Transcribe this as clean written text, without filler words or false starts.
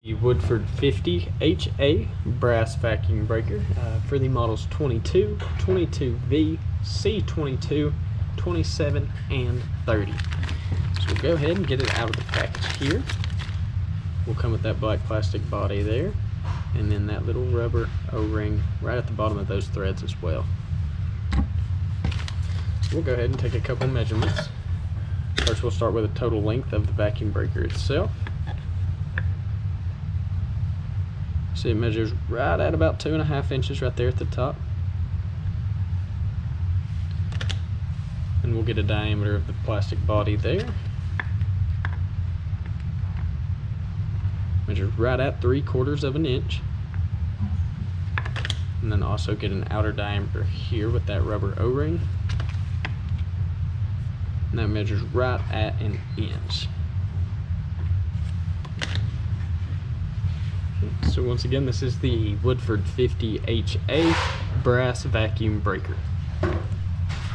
The Woodford 50HA brass vacuum breaker for the models 22, 22V, C22, 27, and 30. So we'll go ahead and get it out of the package here. We'll come with that black plastic body there, and then that little rubber O-ring right at the bottom of those threads as well. So we'll go ahead and take a couple measurements. First, we'll start with a total length of the vacuum breaker itself. See, it measures right at about 2.5 inches right there at the top. And we'll get a diameter of the plastic body there. Measures right at 3/4 of an inch. And then also get an outer diameter here with that rubber O-ring. And that measures right at 1 inch. So once again, this is the Woodford 50HA brass vacuum breaker.